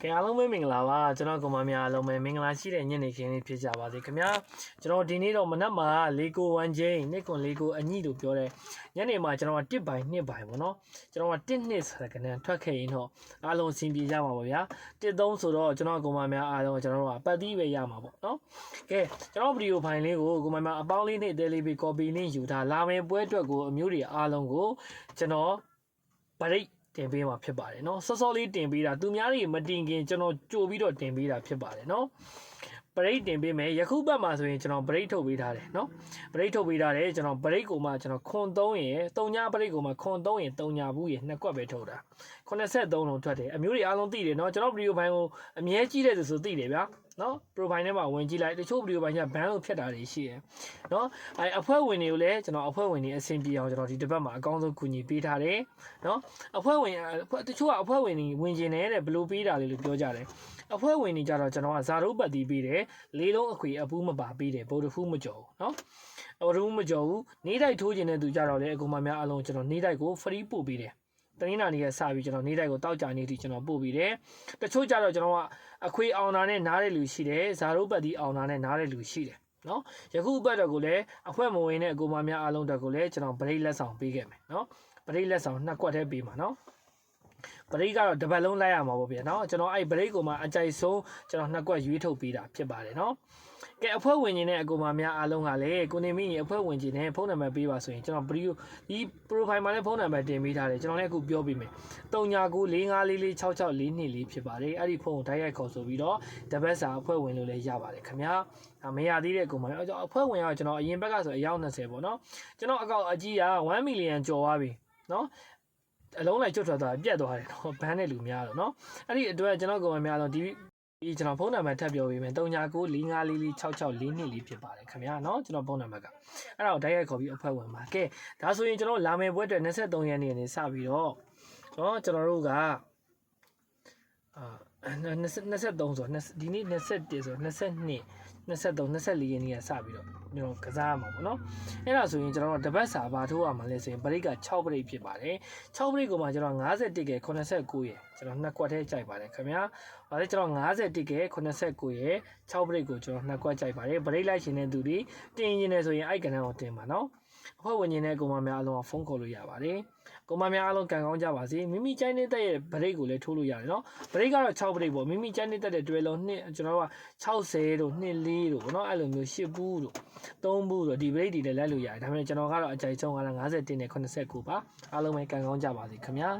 ကဲအားလုံးပဲမင်္ဂလာပါကျွန်တော်ကမများအားလုံးပဲမင်္ဂလာရှိတဲ့ညနေခင်းလေးဖြစ်ကြပါစေခင်ဗျာကျွန်တော်ဒီနေ့တော့မနက်မှာလေးကို1ချင်းနှစ်ခွန်လေးကိုအညိလို့ပြောတဲ့ညနေမှာကျွန်တော်က1ပိုင်း2ပိုင်းပေါ့နော်ကျွန်တော်က1နှစ်ဆိုတဲ့ကနေထွက်ခဲ့ရင်တော့အားလုံးအဆင်ပြေကြမှာပါဗျာ1 3ဆိုတော့ကျွန်တော်ကမများအားလုံးကျွန်တော်တို့ကပတ်သီးပဲရမှာပေါ့နော်ကဲကျွန်တော်ဗီဒီယိုဖိုင်လေးကိုကမများအပေါင်းလေးနဲ့အသေးလေးပြီး copy link ယူထားလာမယ်ပွဲအတွက်ကိုအမျိုးတွေအားလုံးကိုကျွန်တော်ဗရိတ်တင်ပေးမှာဖြစ်ပါတယ်เนาะစောစောလေးတင်ပေးတာသူများတွေမတင်ခင်ကျွန်တော်ကြိုပြီးတော့တင်ပေးတာဖြစ်ပါတယ်เนาะပရိတ်တင်ပေးမယ်ယခုဘက်မှာဆိုရင်ကျွန်တော်ပရိတ်ထုတ်ပေးထားတယ်เนาะပရိတ်ထုတ်ပေးထားတယ်ကျွန်တော်ပရိတ်ကိုမှကျွန်တော်ခွန်3ရယ်3ညပရိတ်ကိုမှခွန်3ရယ်3ညဘူးရယ်နှစ်ကွက်ပဲထုတ်တာ83လုံးထွက်တယ်အမျိုးတွေအားလုံးသိတယ်เนาะကျွန်တော်ဗီဒီယိုဖိုင်ကိုအမြဲကြည့်တဲ့ဆိုသိတယ်ဗျာနော် profile ထဲမှာဝင်ကြည့်လိုက်တချို့ဗီဒီယိုပိုင်းကဘန်းလို့ဖြတ်တာတွေရှိတယ်နော်အဲအဖွဲ့ဝင်တွေကိုလည်းကျွန်တော်အဖွဲ့ဝင်တွေအဆင်ပြေအောင်ကျွန်တော်ဒီတစ်ပတ်မှာအကောင်းဆုံးကူညီပေးထားတယ်နော်အဖွဲ့ဝင်တချို့ကအဖွဲ့ဝင်တွေဝင်ကျင်တယ်တဲ့ဘယ်လိုပေးတာလဲလို့ပြောကြတယ်အဖွဲ့ဝင်တွေကြတော့ကျွန်တော်ကဇာတုပတ်တီးပေးတယ်လေးလုံးအခွေအပူးမပါပေးတယ်ဗုဒ္ဓဖူးမကြော်ဘူးနော်ဗုဒ္ဓဖူးမကြော်ဘူးနေတိုက်ထိုးခြင်းတဲ့သူကြတော့လေအကူမများအလုံးကျွန်တော်နေတိုက်ကို free ပို့ပေးတယ်တနင်္လာနေ့ကစပြီးကျွန်တော်နေတိုက်ကိုတောက်ကြနေထိကျွန်တော်ပို့ပြီးတယ်တချို့ကြတော့ကျွန်တော်ကအခွေအောင်တာနဲ့နားတဲ့လူရှိတယ်ဇာရုပ်ပတ်တီအောင်တာနဲ့နားတဲ့လူရှိတယ်နော်ယခုဘက်တော့ကိုလည်းအခွက်မဝင်တဲ့အကူမများအားလုံးတော့ကိုလည်းကျွန်တော်ဗရိတ်လက်ဆောင်ပေးခဲ့မယ်နော်ဗရိတ်လက်ဆောင်နှစ်ကွက်ထဲပေးမှာနော်ဗရိတ်ကတော့တစ်ပတ်လုံးလိုက်ရမှာပေါ့ဗျာနော်ကျွန်တော်အဲ့ဗရိတ်ကိုမှအကြိုက်ဆုံးကျွန်တော်နှစ်ကွက်ရွေးထုတ်ပေးတာဖြစ်ပါတယ်နော်ကဲအဖွဲ့ဝင်ခြင်းတဲ့အကူမများအားလုံးကလည်းကိုနေမင်းကြီးအဖွဲ့ဝင်ခြင်းနဲ့ဖုန်းနံပါတ်ပေးပါဆိုရင်ကျွန်တော်ဒီ profile မှာလည်းဖုန်းနံပါတ်တင်ပေးထားတယ်ကျွန်တော်လည်းအခုပြောပေးမယ်3994546644ဖြစ်ပါတယ်အဲ့ဒီဖုန်းကိုတိုက်ရိုက်ခေါ်ဆိုပြီးတော့တပတ်စာအဖွဲ့ဝင်လို့လည်းရပါတယ်ခင်ဗျာမရသေးတဲ့အကူမအဖွဲ့ဝင်ကကျွန်တော်အရင်ဘက်ကဆိုအယောက်20ပေါ့နော်ကျွန်တော်အကောင့်အကြီးက1 million ကျော်သွားပြီနော်အလုံးလိုက်ကျွတ်ထွက်သွားပြတ်သွားတယ်နော်ဘန်းတဲ့လူများတော့နော်အဲ့ဒီအတွက်ကျွန်တော်ကောင်များတော့ဒီကျွန်တော်ဖုန်းနံပါတ်ထပ်ပြောပေးမယ်3994546644ဖြစ်ပါတယ်ခင်ဗျာနော်ကျွန်တော်ဖုန်းနံပါတ်ကအဲ့ဒါကိုတိုက်ရိုက်ခေါ်ပြီးအဖွဲ့ဝင်ပါကဲဒါဆိုရင်ကျွန်တော်လာမယ်ပွဲအတွက်23ရက်နေ့နေစပြီးတော့ကျွန်တော်တို့က23ဆိုဒီနေ့21ဆို22 23 24ရက်နေ့ကစပြီးတော့ကျွန်တော်ကစားရမှာပေါ့နော်အဲ့ဒါဆိုရင်ကျွန်တော်တို့တပတ်စာဘာထိုးရမှာလဲဆိုရင်ပရိတ်က6ပရိတ်ဖြစ်ပါတယ်6ပရိတ်ကိုမှကျွန်တော်51ကဲ89ရယ်ကျွန်တော်နှစ်ကွက်ထဲကြိုက်ပါတယ်ခင်ဗျာဒါလည်းကျွန်တော်51ကဲ89ရယ်6ပရိတ်ကိုကျွန်တော်နှစ်ကွက်ကြိုက်ပါတယ်ပရိတ်လိုက်ရှင်တဲ့သူတွေတင်ရင်လည်းဆိုရင်အိုက်ကဏ္ဍကိုတင်ပါနော်အဖွဲ့ဝင်နေတဲ့ကောင်မများအလုံးကဖုန်းခေါ်လို့ရပါတယ်ကောင်မများအလုံးကန်ကောင်းကြပါစေမိမိချိုင်းနေတဲ့ရဲ့ဗရိတ်ကိုလည်းထိုးလို့ရတယ်နော်ဗရိတ်ကတော့6ဗရိတ်ပေါ့မိမိချိုင်းနေတဲ့တွဲလုံးနှစ်ကျွန်တော်တို့က60တို့24တို့ပေါ့နော်အဲ့လိုမျိုး10ဘူးတို့3ဘူးတို့ဒီဗရိတ်တွေလည်းလိုက်လို့ရတယ်ဒါပေမဲ့ကျွန်တော်ကတော့အကြိုက်ဆုံးကတော့51နဲ့89ပါအားလုံးပဲကန်ကောင်းကြပါစေခင်ဗျာ